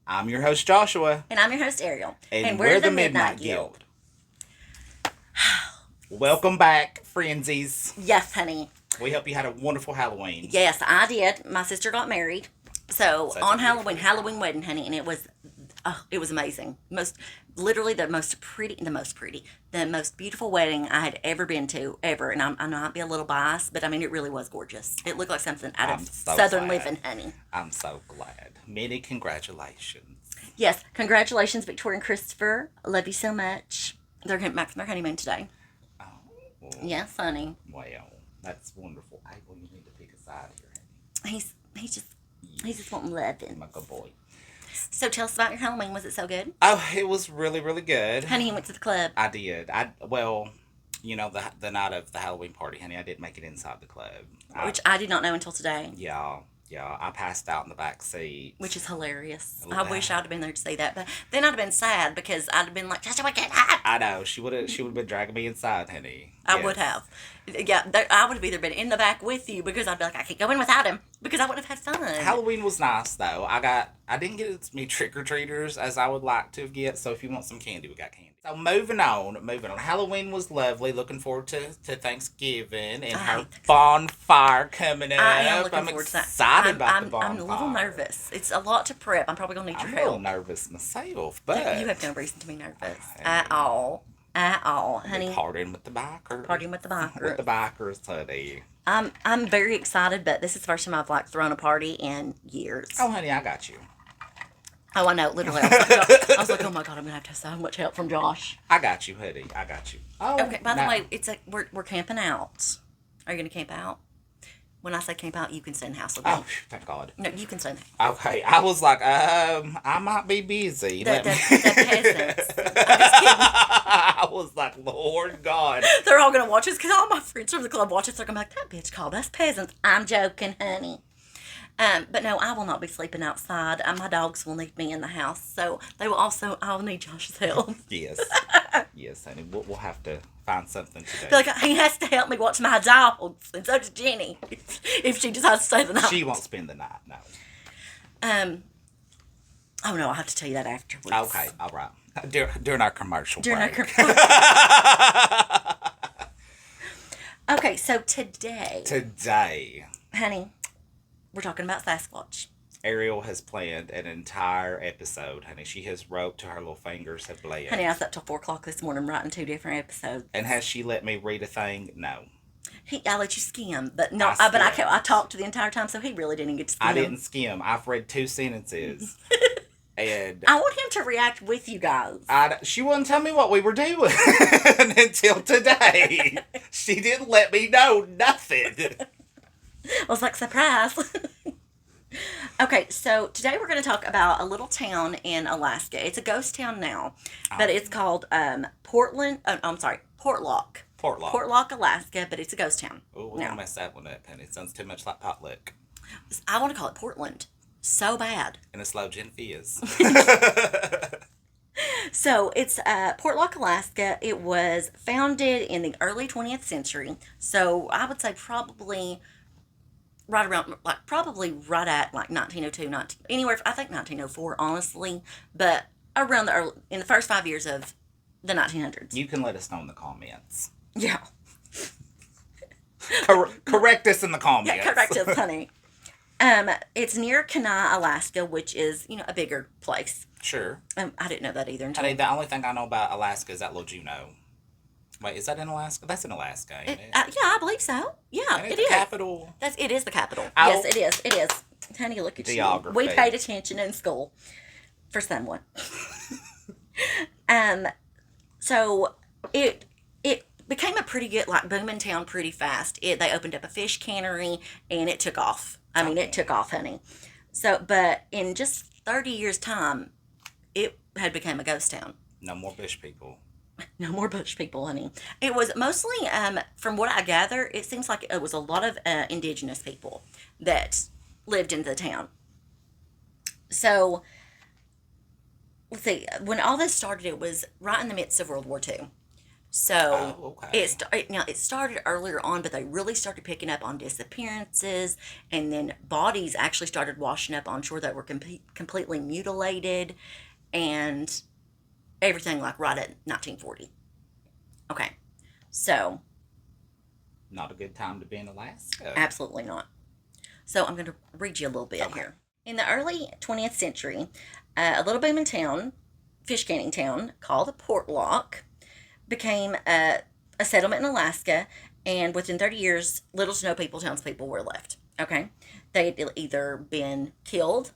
I'm your host, Joshua. And I'm your host, Ariel. And we're the Midnight Guild. Welcome back, friendsies. Yes, honey. We hope you had a wonderful Halloween. Yes, I did. My sister got married. So on Halloween wedding, honey, and it was amazing. Literally the most beautiful wedding I had ever been to, ever. And I know I'd be a little biased, but I mean, it really was gorgeous. It looked like something out of Southern living, honey. I'm so glad. Many congratulations. Yes, congratulations, Victoria and Christopher. I love you so much. They're back from their honeymoon today. Oh. Well, yes, honey. Well, that's wonderful. Hey, well, you need to pick a side here, honey. He's just wanting loving. My good boy. So tell us about your Halloween. Was it so good? Oh, it was really, really good. Honey, you went to the club. I did. The night of the Halloween party, honey, I didn't make it inside the club. Which I did not know until today. Yeah, I passed out in the back seat. Which is hilarious. I wish I'd have been there to see that, but then I'd have been sad because I'd have been like, Joshua, get out! I know, she would have been dragging me inside, honey. I would have. Yeah, I would have either been in the back with you because I'd be like, I can't go in without him because I would have had fun. Halloween was nice though. I didn't get as many trick-or-treaters as I would like to get, so if you want some candy, we got candy. So moving on. Halloween was lovely. Looking forward to Thanksgiving and her bonfire coming up. I'm looking forward to that. Excited about the bonfire. I'm a little nervous. It's a lot to prep. I'm probably going to need your help. I'm a little nervous myself, but... You have no reason to be nervous at all. At all, honey. Partying with the bikers. With the bikers, honey. I'm very excited, but this is the first time I've thrown a party in years. Oh, honey, I got you. Oh, I know. Literally, I was like, oh my god, I'm gonna have to have so much help from Josh. I got you, honey. I got you. Oh, okay. By the way, we're camping out. Are you gonna camp out? When I say camp out, you can stay in the house with me. Oh, thank God. No, you can stay in the house. Okay. I was like, I might be busy. The peasants. I'm just kidding. I was like, Lord God. They're all going to watch us because all my friends from the club watch us. They're going to be like, that bitch called us peasants. I'm joking, honey. But no, I will not be sleeping outside. My dogs will need me in the house. So they will also, I'll need Josh's help. Yes. Yes, honey. We'll have to find something to do. Like, he has to help me watch my dogs. And so does Jenny. If she decides to stay the night. She won't spend the night, no. Oh no, I'll have to tell you that afterwards. Okay, all right. During our commercial break. Okay, so today, honey, we're talking about Sasquatch. Ariel has planned an entire episode, honey. She has wrote to her little fingers have bled. Honey, I was up till 4 o'clock this morning writing 2 different episodes. And has she let me read a thing? No. I let you skim, but no. I talked the entire time, so he really didn't get to skim. I didn't skim. I've read 2 sentences. And I want him to react with you guys. She wouldn't tell me what we were doing until today. She didn't let me know nothing. I was like, surprise. Okay, so today we're going to talk about a little town in Alaska. It's a ghost town now, but it's called Portlock. Portlock, Alaska, but it's a ghost town. Oh, we're going to mess that one up, honey. It sounds too much like Potluck. I want to call it Portland. So bad. And a slow gin fizz. So it's Portlock, Alaska. It was founded in the early 20th century. So I would say probably right at 1902, anywhere. I think 1904, honestly, but around in the first 5 years of the 1900s. You can let us know in the comments. Yeah. Correct us in the comments. Yeah, correct us, honey. It's near Kenai, Alaska, which is, a bigger place. Sure. I didn't know that either. Honey, the only thing I know about Alaska is that little Juneau. Wait, is that in Alaska? That's in Alaska, ain't it? Yeah, I believe so. Yeah, it is. Capital. It is the capital. Yes, it is. It is. Honey, look at Geography. You. We paid attention in school. For someone. So it became a pretty good, booming town pretty fast. They opened up a fish cannery, and it took off. It took off, honey. So, but in just 30 years' time, it had become a ghost town. No more bush people. No more bush people, honey. It was mostly, from what I gather, it seems like it was a lot of indigenous people that lived in the town. So, let's see, when all this started, it was right in the midst of World War II. So Oh, okay. it started earlier on, but they really started picking up on disappearances, and then bodies actually started washing up on shore that were completely mutilated, and everything like right at 1940. Okay, so Not a good time to be in Alaska. absolutely not. So I'm going to read you a little bit Okay. here. In the early 20th century, a little booming town, fish canning town called Portlock, became a settlement in Alaska, and within 30 years, little to no townspeople were left. Okay, they'd either been killed,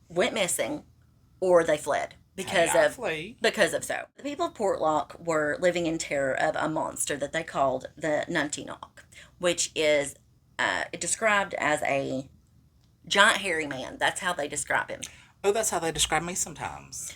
went missing, or they fled Hey, because I of flee. so. The people of Portlock were living in terror of a monster that they called the Nuntinok, which is described as a giant hairy man. That's how they describe him. Oh, that's how they describe me sometimes.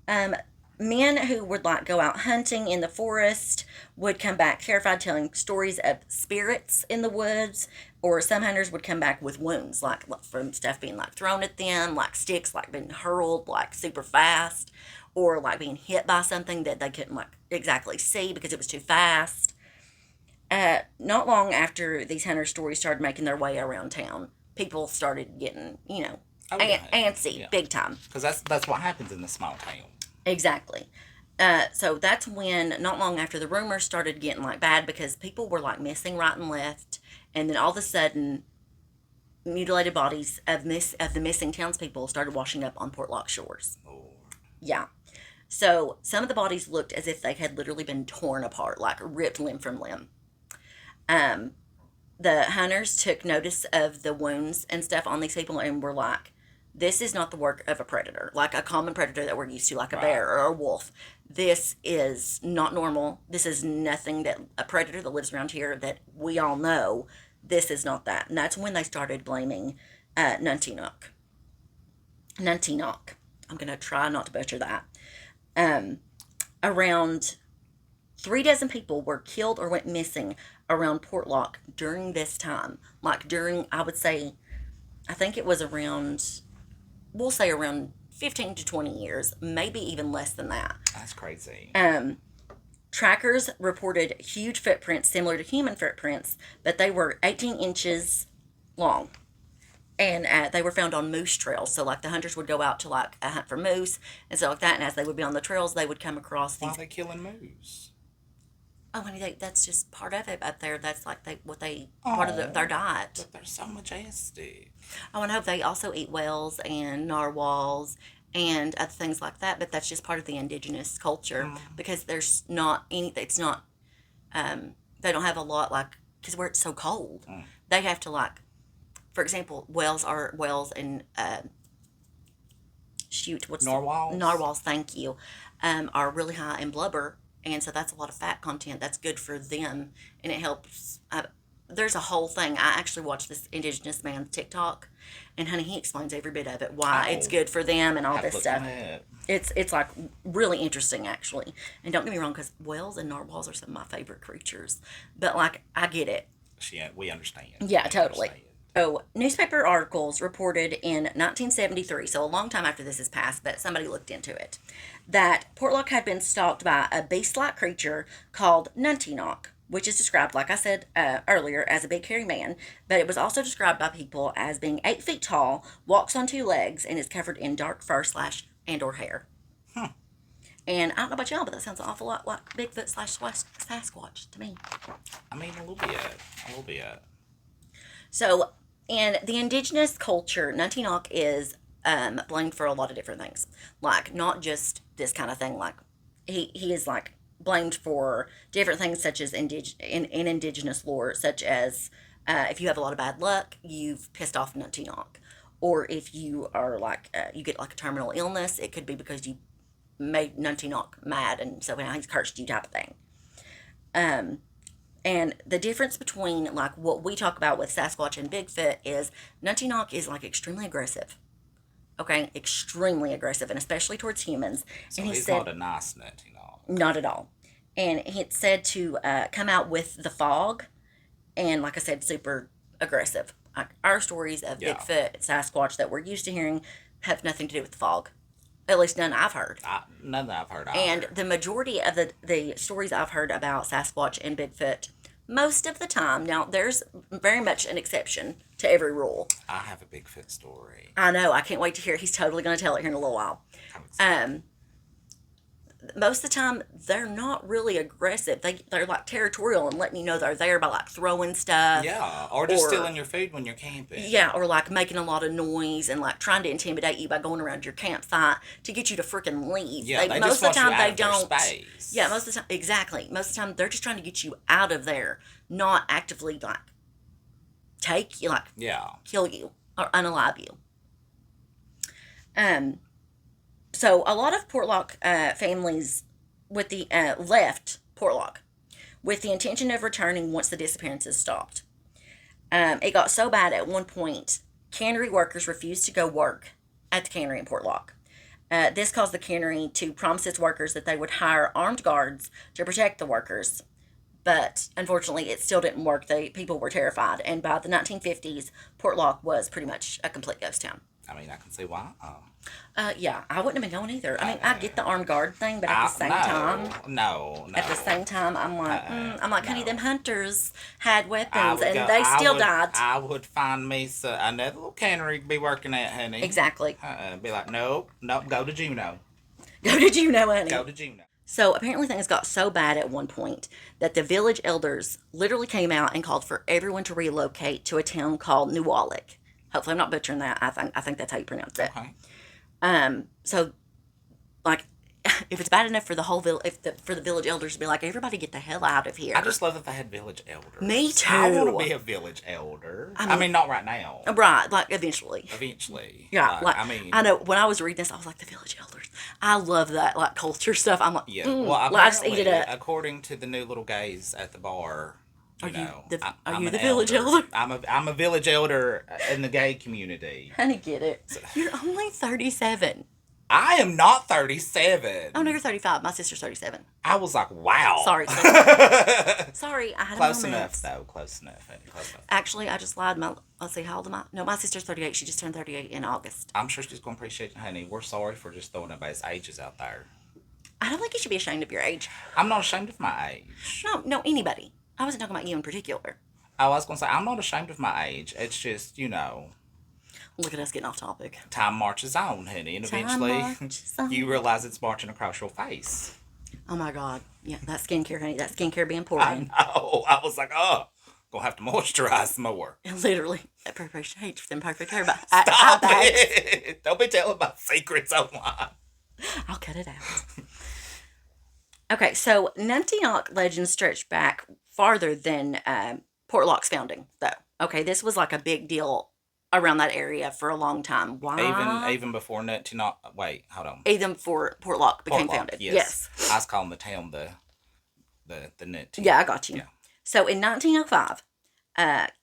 um, Men who would like go out hunting in the forest would come back terrified, telling stories of spirits in the woods, or some hunters would come back with wounds, like from stuff being like thrown at them, like sticks like being hurled like super fast, or like being hit by something that they couldn't like exactly see because it was too fast. Not long after these hunter stories started making their way around town, people started getting, Oh yeah, antsy, yeah. big time. Because that's what happens in the small town. Exactly. So that's when, not long after, the rumors started getting like bad because people were like missing right and left, and then all of a sudden, mutilated bodies of the missing townspeople started washing up on Portlock shores. Oh, Yeah. So some of the bodies looked as if they had literally been torn apart, like ripped limb from limb. Um, the hunters took notice of the wounds and stuff on these people and were like, this is not the work of a predator, like a common predator that we're used to, like a right. bear or a wolf. This is not normal. This is nothing that a predator that lives around here that we all know. This is not that. And that's when they started blaming Nuntinok. Nuntinok. I'm going to try not to butcher that. Um, Around 3 dozen people were killed or went missing around Portlock during this time. Like during, I would say, I think it was around, we'll say around 15 to 20 years, maybe even less than that. That's crazy. Trackers reported huge footprints similar to human footprints, but they were 18 inches long. And they were found on moose trails. So, like, the hunters would go out to, like, hunt for moose and stuff like that. And as they would be on the trails, they would come across Why are these. they killing moose? Oh, honey, that's just part of it up there. That's like part of their Oh, diet. but they're so majestic. Oh, and I hope they also eat whales and narwhals and other things like that. But that's just part of the indigenous culture Mm, because there's not any. It's not. They don't have a lot like because where it's so cold, mm. they have to like. For example, whales and shoot what's Narwhals. narwhals. Thank you, are really high in blubber, and so that's a lot of fat content. That's good for them, and it helps. There's a whole thing. I actually watched this indigenous man's TikTok, and honey, he explains every bit of it, why it's Oh, good for them and all have to this look stuff. on it. It's like really interesting actually. And don't get me wrong, because whales and narwhals are some of my favorite creatures. But like I get it. We understand. Yeah, We totally. understand. So, newspaper articles reported in 1973, so a long time after this has passed, but somebody looked into it, that Portlock had been stalked by a beast like creature called Nuntinok, which is described, like I said earlier, as a big hairy man, but it was also described by people as being 8 feet tall, walks on 2 legs, and is covered in dark fur slash and or hair. Huh. And I don't know about y'all, but that sounds an awful lot like Bigfoot slash Sasquatch to me. I mean, a little bit. A little bit. So, in the indigenous culture, Nuntinok is blamed for a lot of different things. Like, not just this kind of thing. Like, he is like blamed for different things, such as in indigenous lore, such as if you have a lot of bad luck, you've pissed off Nuntinok. Or if you are like, you get like a terminal illness, it could be because you made Nuntinok mad and so now he's cursed you, type of thing. Um, And the difference between like what we talk about with Sasquatch and Bigfoot is Nuntinok is like extremely aggressive. Okay, extremely aggressive, and especially towards humans. So And he he's said not a nice nut, you know. not at all. And it's said to come out with the fog, and like I said, super aggressive. Like our stories of Yeah. Bigfoot, Sasquatch that we're used to hearing have nothing to do with the fog. At least none I've heard. None that I've heard And either. the majority of the stories I've heard about Sasquatch and Bigfoot, most of the time, now there's very much an exception to every rule. I have a Bigfoot story. I know. I can't wait to hear it. He's totally going to tell it here in a little while. I'm excited. Most of the time, they're not really aggressive. They're like territorial and letting you know they're there by like throwing stuff. Yeah, or just stealing your food when you're camping. Yeah, or like making a lot of noise and like trying to intimidate you by going around your campsite to get you to freaking leave. Yeah, they most just of the time they don't. Space. Yeah, most of the time, exactly. Most of the time, they're just trying to get you out of there, not actively like take you, like kill you or unalive you. So a lot of Portlock families with the left Portlock with the intention of returning once the disappearances stopped. It got so bad at one point, cannery workers refused to go work at the cannery in Portlock. This caused the cannery to promise its workers that they would hire armed guards to protect the workers. But unfortunately, it still didn't work. People were terrified. And by the 1950s, Portlock was pretty much a complete ghost town. I mean, I can see why. Yeah, I wouldn't have been going either. I mean, I get the armed guard thing, but at the same time, no. At the same time, I'm like, honey, them hunters had weapons, and go, they still died. I would find me another little cannery to be working at, honey. Exactly. Be like, nope, go to Juneau. Go to Juneau, honey. Go to Juneau. So apparently things got so bad at one point that the village elders literally came out and called for everyone to relocate to a town called Nuwalik. Hopefully I'm not butchering that. I think that's how you pronounce it. Okay. So, like, if it's bad enough for the whole for the village elders to be like, everybody get the hell out of here. I just love that they had village elders. Me too. I want to be a village elder. I mean, not right now. Right, like eventually. Yeah, I mean, I know when I was reading this, I was like, the village elders. I love that, like, culture stuff. I'm like, yeah. Well, I just eat it up. According to the new little gays at the bar, Are I'm you the village elder? I'm a village elder in the gay community. Honey, get it. You're only 37. I am not 37. Oh, no, you're 35. My sister's 37. I was like, wow. Sorry. Sorry, I had Close a moment. enough, though. Close enough. Actually, I just lied. Let's see, how old am I? No, my sister's 38. She just turned 38 in August. I'm sure she's going to appreciate it, honey. We're sorry for just throwing everybody's ages out there. I don't think you should be ashamed of your age. I'm not ashamed of my age. No, anybody. I wasn't talking about you in particular. I was going to say, I'm not ashamed of my age. It's just, Look at us getting off topic. Time marches on, honey, and eventually you realize it's marching across your face. Oh my God. Yeah, that skincare, honey. That skincare being poured in. I know. I was like, gonna have to moisturize more. Literally. That preparation hates for them perfect hair. Stop it. Don't be telling my secrets online. I'll cut it out. Okay, so Nuntiak legends stretch back farther than Portlock's founding, though. Okay, this was like a big deal around that area for a long time. Why? Even before Nuntiak. Wait, hold on. Even before Portlock became founded. Yes. I was calling the town the Nuntiak. Yeah, I got you. Yeah. So in 1905,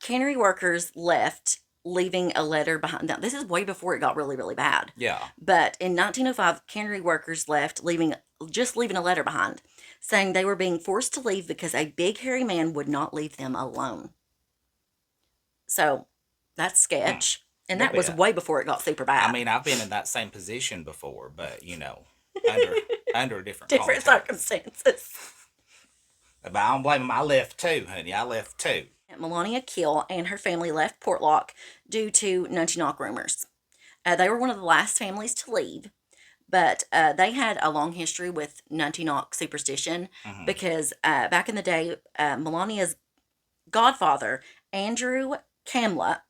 cannery workers left, leaving a letter behind them. This is way before it got really, really bad. Yeah. But in 1905, cannery workers left, leaving a letter behind, saying they were being forced to leave because a big hairy man would not leave them alone. So that's sketch. And that was way before it got super bad. I mean, I've been in that same position before, but, under different circumstances. But I don't blame him. I left too, honey. I left too. Melania Keel and her family left Portlock due to Nuntiak rumors. They were one of the last families to leave, but they had a long history with Nuntiak superstition because back in the day, Melania's godfather, Andrew Camluck,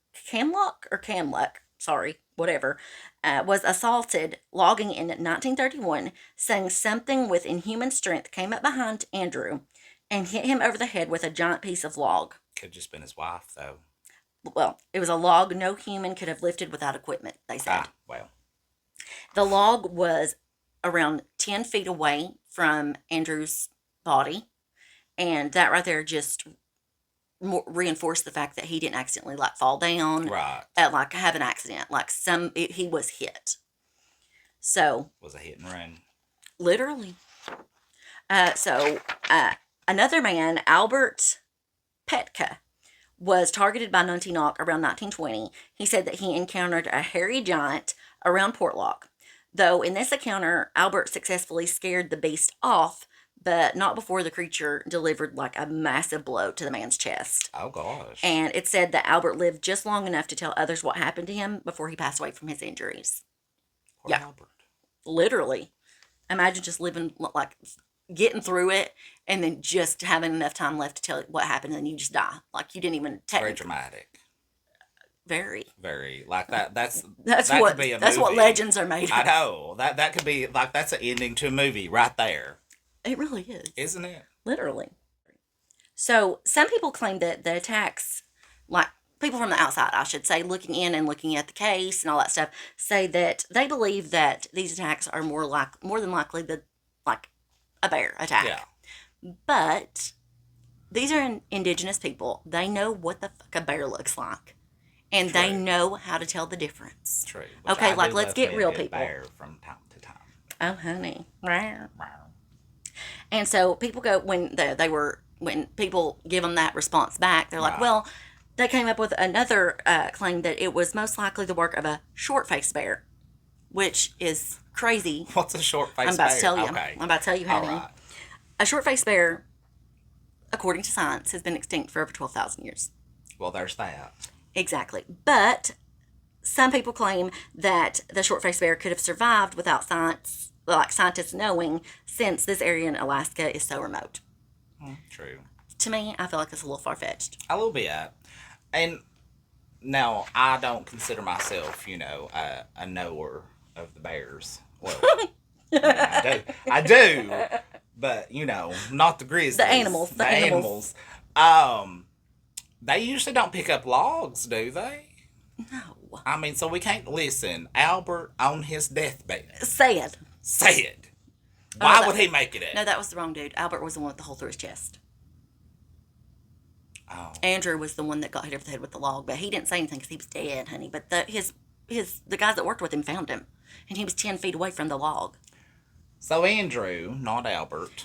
was assaulted logging in 1931, saying something with inhuman strength came up behind Andrew and hit him over the head with a giant piece of log. Could have just been his wife, though. Well, it was a log no human could have lifted without equipment, they said. Well. The log was around 10 feet away from Andrew's body, and that right there just reinforced the fact that he didn't accidentally fall down, right? Have an accident, he was hit. So was a hit and run, literally. Another man, Albert Petka, was targeted by Nuntiak around 1920. He said that he encountered a hairy giant around Portlock, Though in this encounter, Albert successfully scared the beast off, but not before the creature delivered like a massive blow to the man's chest. Oh gosh. And it's said that Albert lived just long enough to tell others what happened to him before he passed away from his injuries. Poor Yeah. Albert. Literally. Imagine just living, like, getting through it and then just having enough time left to tell what happened and then you just die. Like, you didn't even Very dramatic. Very. Very. Like that That's that what could be a that's what movie. legends are made of. I know. That could be like that's an ending to a movie right there. It really is. Isn't it? Literally. So, some people claim that the attacks, like people from the outside, I should say, looking in and looking at the case and all that stuff, say that they believe that these attacks are more than likely like a bear attack. Yeah. But these are indigenous people. They know what the fuck a bear looks like. And they True. know how to tell the difference. True. Okay, I like, do let's love get me a real, good people. bear from time to time. Oh, honey. And so people go, when people give them that response back, they're like, Right. well, they came up with another claim that it was most likely the work of a short-faced bear, which is crazy. What's a short-faced bear? I'm about to tell you. Okay. I'm about to tell you, honey. All right. A short-faced bear, according to science, has been extinct for over 12,000 years. Well, there's that. Exactly. But some people claim that the short-faced bear could have survived without scientists knowing, since this area in Alaska is so remote. True. To me, I feel like it's a little far-fetched. A little bit. And now, I don't consider myself, a knower of the bears. Well, I do. But, not the grizzlies. The animals. The animals. They usually don't pick up logs, do they? No. I mean, so we can't listen. Albert on his deathbed Said. said, Oh, why that- would he make it up? No, that was the wrong dude. Albert was the one with the hole through his chest. Oh, Andrew was the one that got hit over the head with the log, but he didn't say anything because he was dead, honey. But the guys that worked with him found him, and he was 10 feet away from the log. so Andrew, not Albert.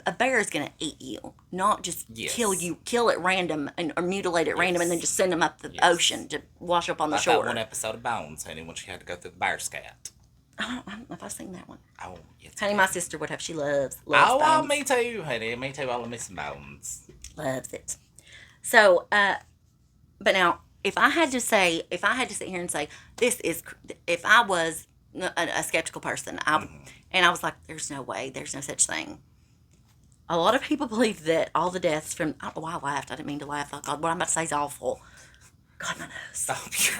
A bear is gonna eat you, not just Yes. kill it random or mutilate it random, and then just send them up the ocean to wash up on the Like shore. that one episode of Bones, honey, when she had to go through the bear scat. I don't know if I've seen that one. Oh, yes. Honey, my sister would have. She loves Oh, bones. me too, honey. Me too. I love me some Bones. Loves it. So, but now, if I had to sit here and say, if I was a skeptical person, and I was like, there's no way, there's no such thing. A lot of people believe that all the deaths from, I don't know why I laughed. I didn't mean to laugh. Oh, God, what I'm about to say is awful. God, my nose. Stop your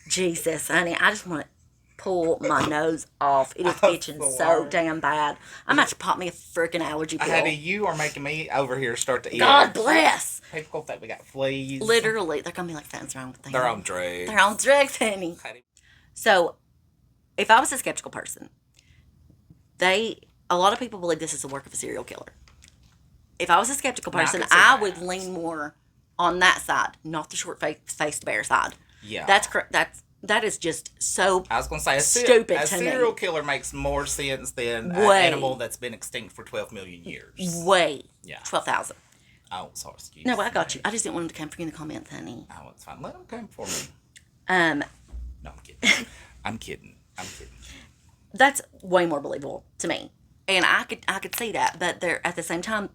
Jesus, honey, I just want to pull my nose off. It is I'm itching so sorry. damn bad. I'm about to pop me a freaking allergy pill. honey, you are making me over here start to eat. God bless. People think we got fleas. Literally, they're gonna be like, something's wrong with them. They're on drugs. They're on drugs, honey. Honey. So, if I was a skeptical person, a lot of people believe this is the work of a serial killer. If I was a skeptical Now, I person, could see I that. would lean more on that side, not the short-faced bear side. Yeah. That is just so I was going to say, stupid a to me. serial killer makes more sense than an Way. animal that's been extinct for 12 million years. way. Yeah. 12,000. Oh, sorry, excuse No, me. I got you. I just didn't want them to come for you in the comments, honey. Oh, it's fine. Let them come for me. Um, No, I'm kidding. I'm kidding. that's way more believable to me, and I could see that, but there at the same time,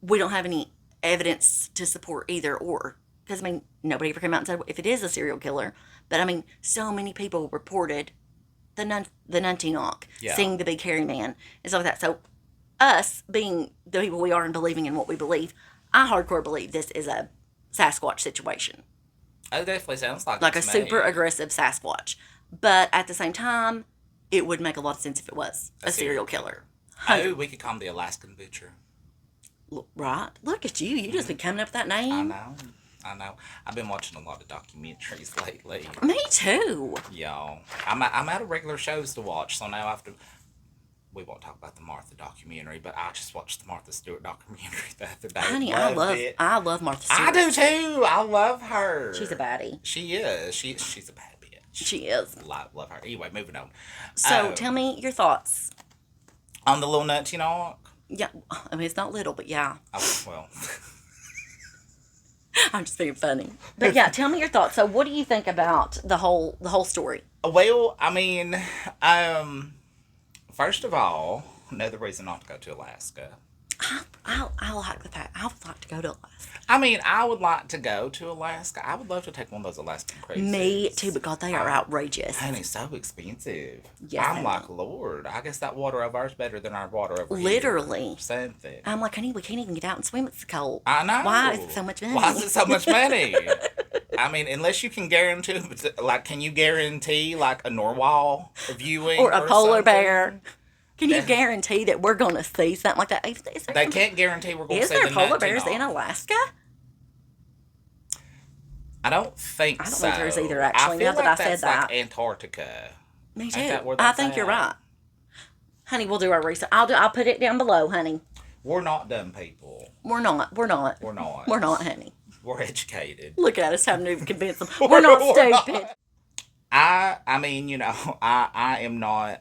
we don't have any evidence to support either or. Because I mean, nobody ever came out and said if it is a serial killer. But I mean, so many people reported the Nuntinok, Yeah. seeing the big hairy man and stuff like that. So, us being the people we are and believing in what we believe, I hardcore believe this is a Sasquatch situation, It definitely sounds like like it a to super me. aggressive Sasquatch. But at the same time, it would make a lot of sense if it was a serial killer. Oh, we could call him the Alaskan Butcher. Right? Look at you. You just been coming up with that name. I know. I've been watching a lot of documentaries lately. Me too. Y'all. I'm out of regular shows to watch, so now I have to... We won't talk about the Martha documentary, but I just watched the Martha Stewart documentary the other day. Honey, Loved it. I love Martha Stewart. I do too. I love her. She's a baddie. She is. She's a bad bitch. She is. Love her. Anyway, moving on. So tell me your thoughts. On the little Nuntinok. Yeah, I mean it's not little, but yeah. Oh, well. I'm just being funny. But yeah, tell me your thoughts. So what do you think about the whole story? Well, I mean, um, first of all, another reason not to go to Alaska. I like the fact I would like to go to Alaska. I mean, I would like to go to Alaska. I would love to take one of those Alaskan Me too, cruises. because they are I, outrageous. honey, so expensive. Yes, I'm honey. like, Lord, I guess that water over is better than our water over here. Literally. Something. I'm like, honey, we can't even get out and swim. It's cold. I Why is know. it so much Why money? is it so much money? I mean, unless you can guarantee, like, can you guarantee, like, a narwhal viewing Or a or polar something? bear. Can you That- guarantee that we're going to see something like that? They can't guarantee we're going to Is see there the polar nut bears in off. Alaska? I don't think I don't so. think there's either, I actually, feel now that like I said that's that. like Antarctica. Me Ain't too. that where I that's think you're at? right. Honey, we'll do our research. I'll put it down below, honey. We're not dumb people. We're not. We're not. We're not. We're not, honey. We're educated. Look at us having to convince them. We're not stupid. I mean, I am not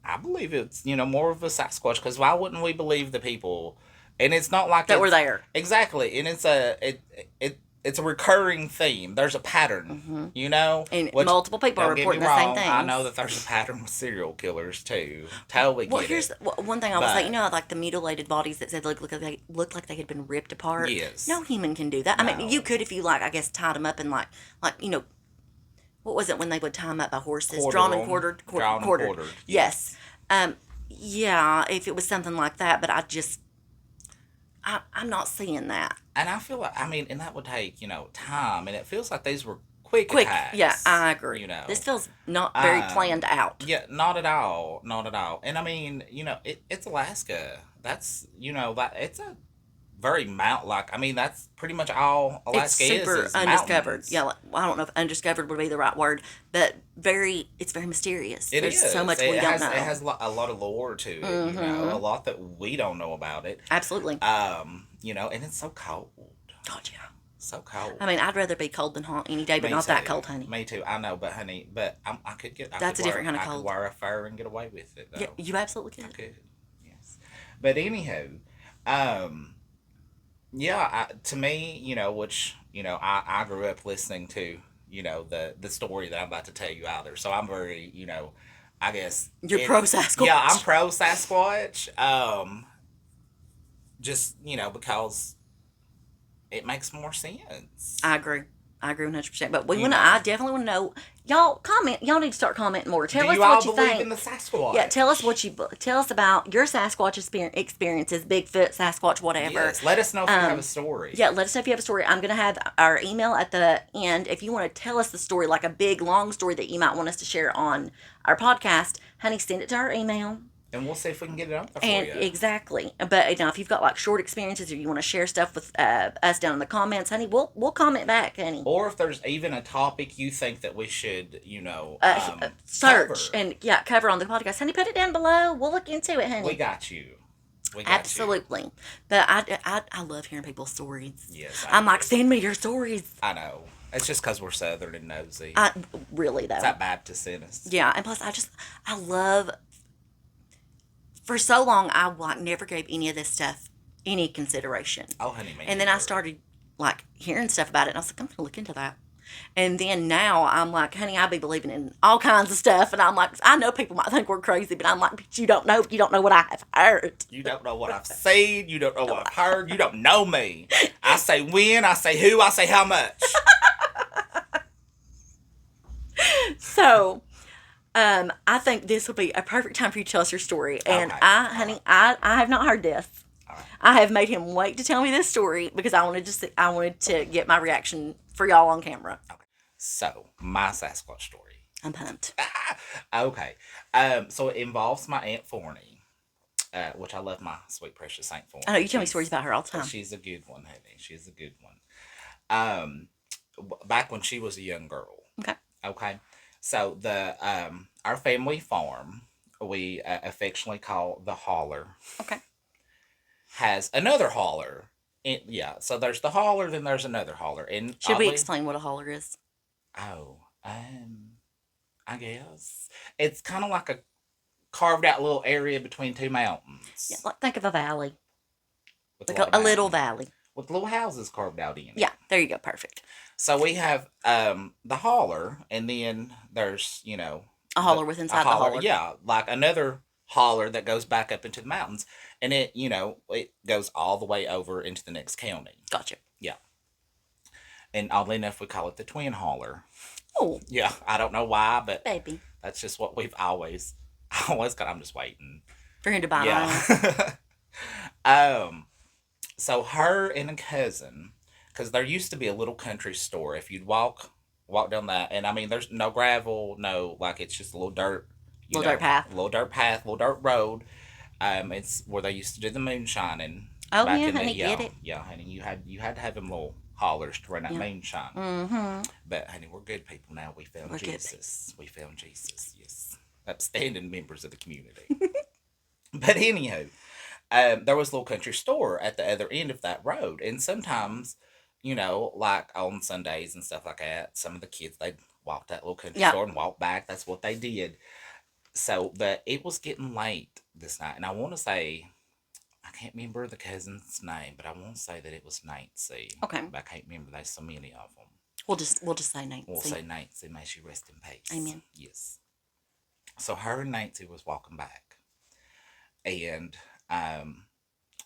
I believe it's, more of a Sasquatch, because why wouldn't we believe the people? And it's not like That we're it's there. exactly, and it's a recurring theme. There's a pattern, And which, multiple people are don't get me reporting the same wrong, things. I know that there's a pattern with serial killers too. Totally Well, get here's it. one thing I was like, But like the mutilated bodies that said looked like they had been ripped apart. yes, No human can do that. I mean, no, you could if you like, I guess, tied them up and like what was it when they would tie them up by horses, quarter drawn and them, quartered, drawn and quartered. quartered. Yes. Yeah, if it was something like that, but I'm not seeing that. And I feel like, I mean, and that would take, time, and it feels like these were quick Quick, attacks. yeah, I agree. You know, This feels not very Um, planned out. yeah, not at all, not at all. And I mean, it's Alaska. That's, that it's a very like, I mean, that's pretty much all It's Alaska super is undiscovered. mountains. Yeah, like, well, I don't know if undiscovered would be the right word, but it's very mysterious. It There's is. so much it we has, don't know. It has a lot of lore to it. A lot that we don't know about it. Absolutely. And it's so cold. God, yeah. So cold. I mean, I'd rather be cold than hot any day, but Me not that too. cold, honey. Me too. I know, but honey, I could get. That's a different kind of I could cold. wear a fur and get away with it, though. Yeah, you absolutely I could. could. Yes. But anyhow, yeah. To me, which I grew up listening to, the story that I'm about to tell you either. So I'm very, I guess You're pro Sasquatch. Yeah, I'm pro Sasquatch. Just because it makes more sense. I agree. I agree 100%. But You know. I definitely want to know. Y'all comment. Y'all need to start commenting more. Tell Do us you all what you believe think. in the Sasquatch? Yeah, tell us tell us about your Sasquatch experiences, Bigfoot, Sasquatch, whatever. Yes, let us know if you have a story. Yeah, let us know if you have a story. I'm gonna have our email at the end. If you want to tell us the story, like a big long story that you might want us to share on our podcast, honey, send it to our email. And we'll see if we can get it up there And for you. exactly, but if you've got like short experiences or you want to share stuff with us down in the comments, honey, we'll comment back, honey. Or if there's even a topic you think that we should, Search cover. and cover on the podcast, honey. Put it down below. We'll look into it, honey. We got you. We got Absolutely. But I love hearing people's stories. You. Yes. I'm like, send me your stories. I know. It's just because we're Southern and nosy. Really though. It's that Baptist in us. Yeah, and plus I love. For so long, I never gave any of this stuff any consideration. Oh, honey, man. And then I started hearing stuff about it, and I was like, I'm gonna look into that. And then now I'm like, honey, I be believing in all kinds of stuff, and I'm like, I know people might think we're crazy, but I'm like, but you don't know what I have heard. You don't know what I've seen. You don't know what I've heard. You don't know me. I say when. I say who. I say how much. So, I think this will be a perfect time for you to tell us your story. And Okay. honey, I have not heard this. All right. I have made him wait to tell me this story because I wanted to get my reaction for y'all on camera. So, my Sasquatch story. I'm pumped. Okay. So it involves my Aunt Forney, which I love my sweet precious Aunt Forney. I know you tell me stories about her all the time. She's a good one, honey. She's a good one. Back when she was a young girl. Okay. Okay. So our family farm, we affectionately call the holler, Okay. has another holler. So there's the holler, then there's another holler. And Should we oddly- explain what a holler is? Oh, I guess it's kind of like a carved out little area between two mountains. Yeah, think of a valley, With like a little valley. with little houses carved out in it. Yeah, there you go. Perfect. So we have the holler, and then there's A holler with a inside the holler, holler. yeah, like another holler that goes back up into the mountains, and it it goes all the way over into the next county. Gotcha. Yeah, and oddly enough, we call it the twin holler. Oh, Yeah, I don't know why, but baby. that's just what we've always got. I'm just waiting. For him to buy Yeah. um. So her and a cousin, because there used to be a little country store. If you'd walk down that, and I mean, there's no gravel, no like it's just a little dirt, little dirt path. little dirt path, little dirt road. It's where they used to do the moonshining. Oh back yeah, in the, honey, get it. yeah, honey, you had to have them little hollers to run that moonshine. Mm-hmm. But honey, we're good people now. We found We're Jesus. We found Jesus. Yes, upstanding members of the community. But anyhow, there was a little country store at the other end of that road, and sometimes, like on Sundays and stuff like that, some of the kids they'd walk that little country store and walk back. That's what they did. So, but it was getting late this night, and I want to say I can't remember the cousin's name, but I want to say that it was Nancy. Okay. But I can't remember. There's so many of them. We'll just say Nancy. We'll say Nancy. May she rest in peace. Amen. Yes. So her and Nancy was walking back, and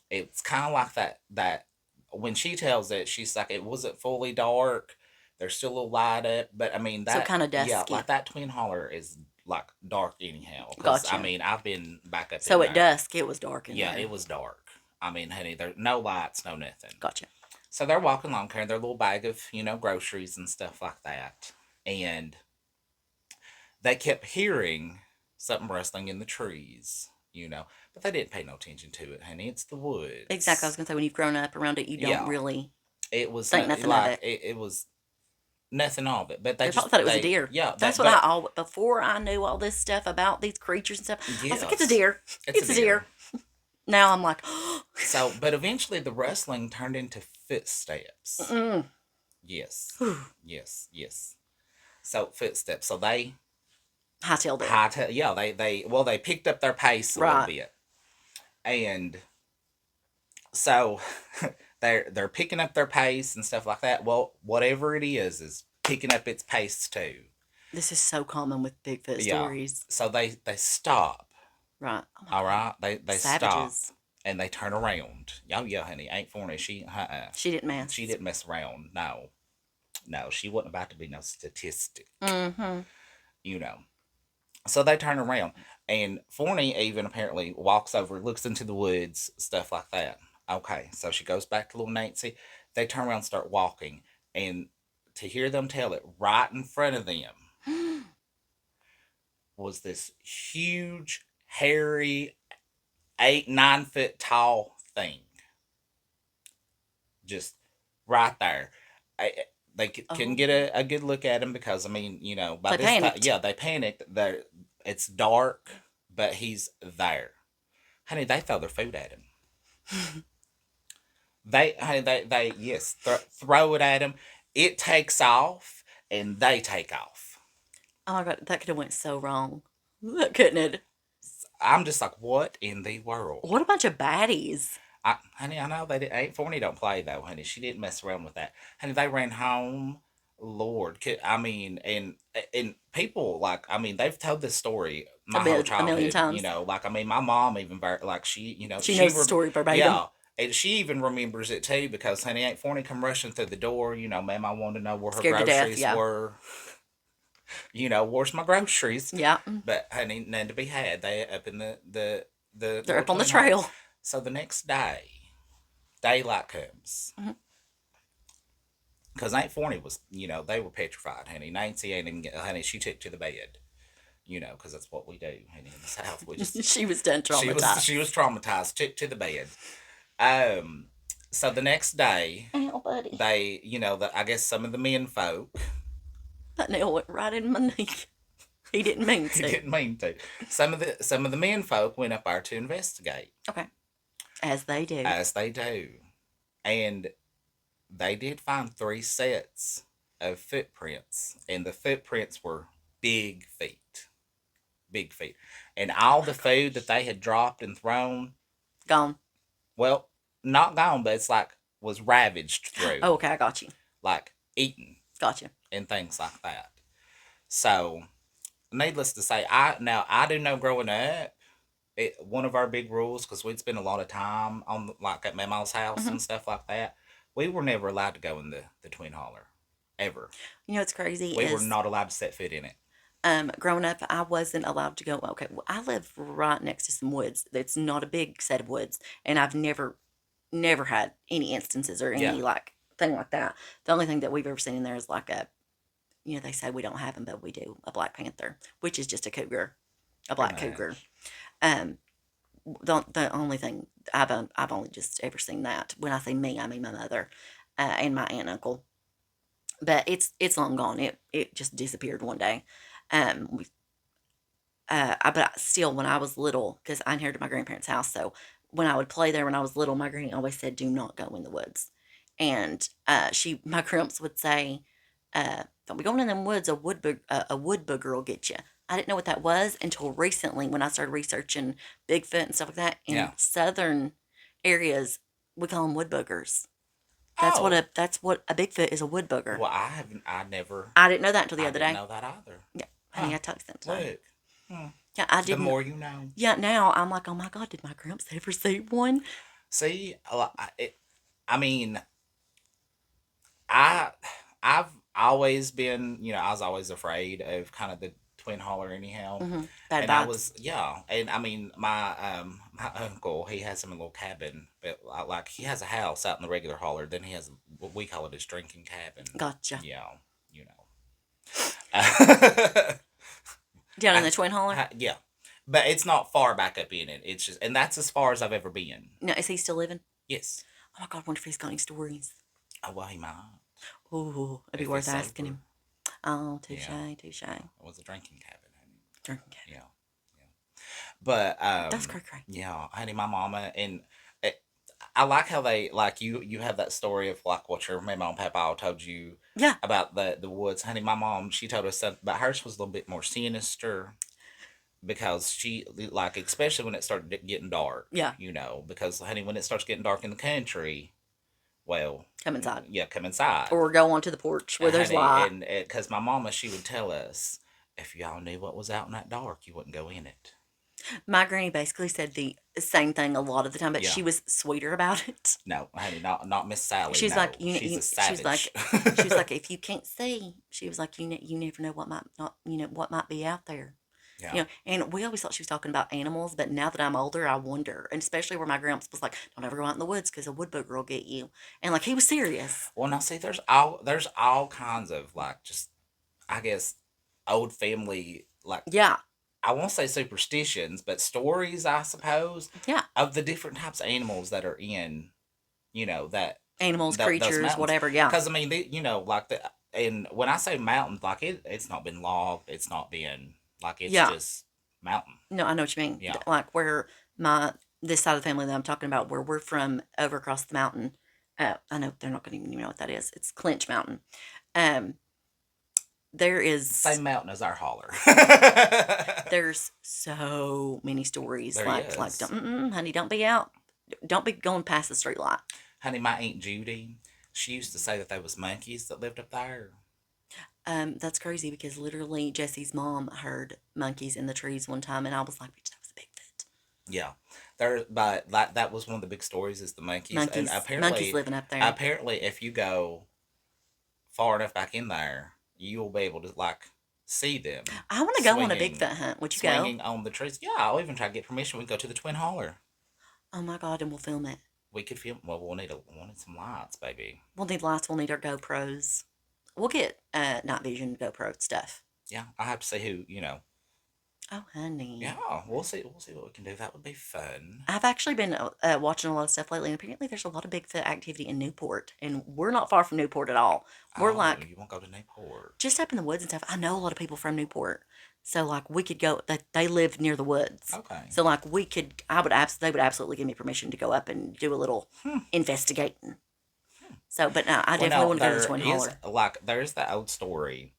it's kind of like that when she tells it, she's like it wasn't fully dark. There's still a little light up, but I mean that so kind of dusky. Yeah, like that twin holler is like dark anyhow. Gotcha. I mean, I've been back up. So in at there. dusk, it was dark in Yeah, there. it was dark. I mean, honey, there's no lights, no nothing. Gotcha. So they're walking along, carrying their little bag of groceries and stuff like that, and they kept hearing something rustling in the trees. But they didn't pay no attention to it, honey. It's the woods. Exactly. I was gonna say when you've grown up around it, you don't really. It was think nothing like of it. It was nothing of it, but they probably thought it was a deer. Yeah, that's what I always before I knew all this stuff about these creatures and stuff. Yes. I was like, it's a deer. It's a deer. Now I'm like, so. But eventually, the rustling turned into footsteps. Mm-mm. Yes, yes. So footsteps. So they hightailed it. Yeah, they picked up their pace a little bit, and so they're picking up their pace and stuff like that. Well, whatever it is picking up its pace too. This is so common with Bigfoot stories. So they stop. Right. Oh all right. They Savages. stop and they turn around. Oh yeah, honey, ain't Forney. She didn't mess. She didn't mess around. No, she wasn't about to be no statistic. Mm-hmm. So they turn around, and Forney even apparently walks over, looks into the woods, stuff like that. Okay, so she goes back to little Nancy. They turn around and start walking, and to hear them tell it, right in front of them was this huge, hairy, 8-9 foot tall thing. Just right there. They couldn't get a good look at him because, I mean, by they this panicked. time, they panicked. It's dark, but he's there. Honey, they throw their food at him. Yes, throw it at him. It takes off, and they take off. Oh my God, that could have went so wrong. Couldn't it? I'm just like, what in the world? What a bunch of baddies. Honey, I know they did. Aunt Forney don't play though, honey. She didn't mess around with that. Honey, they ran home. Lord, I mean, and people they've told this story my whole childhood. A million times. I mean, my mom even she knows the story verbatim. Yeah, and she even remembers it too because honey, Aunt Forney come rushing through the door. Ma'am, I want to know where her groceries were. Where's my groceries? Yeah. But honey, none to be had. They up in the they're up on the trail. Home. So the next day, daylight comes. Because Aunt Forney was, they were petrified, honey. Nancy ain't even, honey, she took to the bed. Because that's what we do, honey, in the South. We just she was done traumatized. She was traumatized, took to the bed. So the next day, buddy. They, I guess some of the men folk. That nail went right in my knee. He didn't mean to. He didn't mean to. Some of the men folk went up there to investigate. Okay. As they do. And they did find 3 sets of footprints. And the footprints were big feet. Big feet. And all the food that they had dropped and thrown. Gone. Well, not gone, but it's like was ravaged through, Oh, okay, I got you. like eaten Got you. and things like that. So, needless to say, I do know growing up, one of our big rules, because we'd spend a lot of time on like at Mama's house Hmm. and stuff like that. We were never allowed to go in the twin holler, ever. You know what's crazy We were is not allowed to set foot in it. growing up, I wasn't allowed to go. Okay, well, I live right next to some woods. It's not a big set of woods, and I've never had any instances or Yeah, any like thing like that. The only thing that we've ever seen in there is like a, they say we don't have them, but we do, a black panther, which is just a cougar, a pretty black cougar. much. Um, the only thing I've only just ever seen that. When I say me, I mean my mother, and my aunt and uncle. But it's long gone. It just disappeared one day. We but still, when I was little, because I inherited my grandparents' house, so when I would play there when I was little, my granny always said, "Do not go in the woods," and my grumps would say, "Don't be going in them woods. A wood booger will get you." I didn't know what that was until recently when I started researching Bigfoot and stuff like that. In Yeah. southern areas, we call them wood boogers. Oh, That's what a Bigfoot is, a wood booger. well, I haven't. I never. I didn't know that until the I other didn't day. know that either. Yeah, honey, Huh. I told you that today. Look. Hmm. Yeah, I The didn't. more you know. Yeah, now I'm like, oh my god, did my gramps ever see one? See, I mean, I I've always been, I was always afraid of kind of the twin holler anyhow. Mm-hmm. Bad And I vibes. was, yeah, and I mean, my uncle, he has him a little cabin, but like he has a house out in the regular holler. Then he has what we call it his drinking cabin. Gotcha. Yeah, you know. Down in I, the twin holler. yeah, but it's not far back up in it. It's just, and that's as far as I've ever been. No, is he still living? Yes. Oh my god, I wonder if he's got any stories. Oh well, he might Oh, it'd be if he's worth asking sober. him. Oh, touche, Yeah, touche. it was a drinking cabin, honey. Drinking cabin. Yeah, yeah. But That's cray cray. yeah, honey, my mama and it, I like how they like you have that story of like what your mama and papa all told you Yeah. about the woods. Honey, my mom, she told us something, but hers was a little bit more sinister because she like especially when it started getting dark. Yeah. Because honey, when it starts getting dark in the country, well, Come inside. yeah, come inside. Or go onto the porch where there's Honey, light. and because my mama, she would tell us if y'all knew what was out in that dark, you wouldn't go in it. My granny basically said the same thing a lot of the time, but Yeah. she was sweeter about it. No, honey, not Miss Sally. She's No, like, she's a she was savage. like, if you can't see, she was like, you never know what might not, what might be out there. Yeah. And we always thought she was talking about animals, but now that I'm older, I wonder, and especially where my grandpa was like, "Don't ever go out in the woods because a wood booger will get you," and like he was serious. Well, now see, there's all kinds of like just I guess old family like Yeah, I won't say superstitions, but stories I suppose yeah, of the different types of animals that are in that animals, those creatures, mountains. whatever. Yeah, Because I mean, like the and when I say mountains, like it's not been logged, it's not been like it's yeah. just mountain. No, I know what you mean. Yeah. Like where my this side of the family that I'm talking about, where we're from, over across the mountain. I know they're not going to even know what that is. It's Clinch Mountain. Um, there is Same mountain as our holler. there's so many stories. There Like, is. honey, don't be out. Don't be going past the street light. Honey, my Aunt Judy, she used to say that there was monkeys that lived up there. That's crazy because literally Jesse's mom heard monkeys in the trees one time, and I was like, "Bitch, that was a Bigfoot." Yeah. But that was one of the big stories is the monkeys. And Monkeys living up there. apparently if you go far enough back in there, you'll be able to like see them I want to go on a swinging Bigfoot hunt. Would you go? swinging on the trees. Yeah, I'll even try to get permission. We can go to the Twin Holler. Oh my god, and we'll film it. We could film. Well, we'll need some lights, baby. We'll need lights. We'll need our GoPros. We'll get night vision GoPro stuff. Yeah, I have to see who. Oh, honey. Yeah, we'll see what we can do. That would be fun. I've actually been watching a lot of stuff lately, and apparently there's a lot of Bigfoot activity in Newport, and we're not far from Newport at all. We're Oh, like you won't go to Newport. just up in the woods and stuff. I know a lot of people from Newport, so like we could go. They live near the woods, Okay. so like we could. They would absolutely give me permission to go up and do a little investigating. So, but no, I Well, definitely no, want to go to the there Twin is Holler. like there's that old story,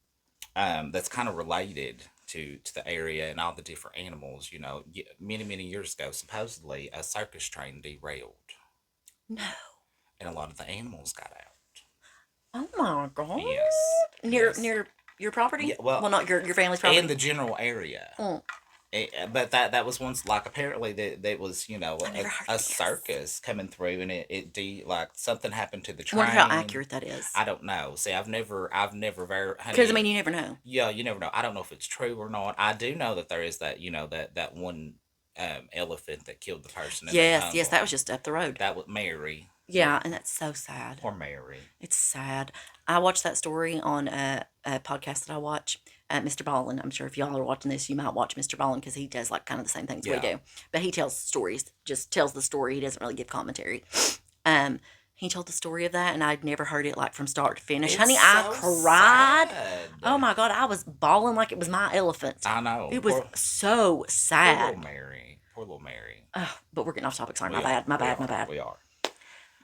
that's kind of related to the area and all the different animals. Many years ago, supposedly a circus train derailed, No, and a lot of the animals got out. Oh my god. Yes. Near your property? Yeah, well, not your family's property. In the general area. Mm. But that was once, like, apparently that was, heard a this. circus coming through, and like something happened to the I train. wonder how accurate that is. I don't know. See, I've never Because you never know. Yeah, you never know. I don't know if it's true or not. I do know that there is that that one elephant that killed the person. Yes, that was just up the road. That was Mary. Yeah, and that's so sad. Poor Mary. It's sad. I watched that story on a podcast that I watch. Mr. Ballin. I'm sure if y'all are watching this, you might watch Mr. Ballin because he does like kind of the same things we do. But he tells stories, just tells the story. He doesn't really give commentary. He told the story of that, and I'd never heard it like from start to finish. It's Honey, so I cried. sad. Oh my God, I was bawling like it was my elephant. I know. It was so sad. Poor little Mary. Poor little Mary. But we're getting off topic. Sorry, my bad. We are.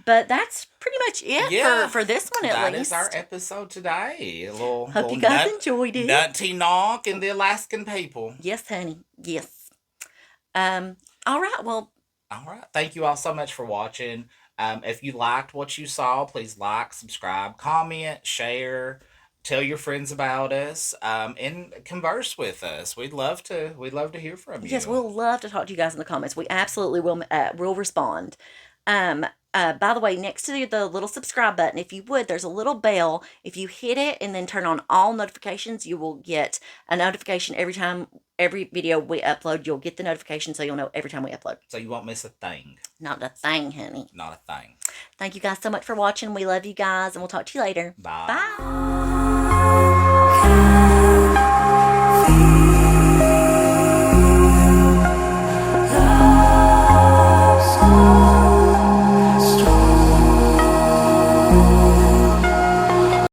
But that's pretty much it for this one, at least. That is our episode today. Hope you guys enjoyed it. Nutty Knock and the Alaskan people. Yes, honey. Yes. All right. Well. All right. Thank you all so much for watching. If you liked what you saw, please like, subscribe, comment, share, tell your friends about us, and converse with us. We'd love to hear from you. Yes, we'll love to talk to you guys in the comments. We absolutely will respond. By the way, next to the little subscribe button, if you would, there's a little bell. If you hit it and then turn on all notifications, you will get a notification every video we upload. You'll get the notification, so you'll know every time we upload. So you won't miss a thing. Not a thing, honey. Not a thing. Thank you guys so much for watching. We love you guys, and we'll talk to you later. Bye. Bye.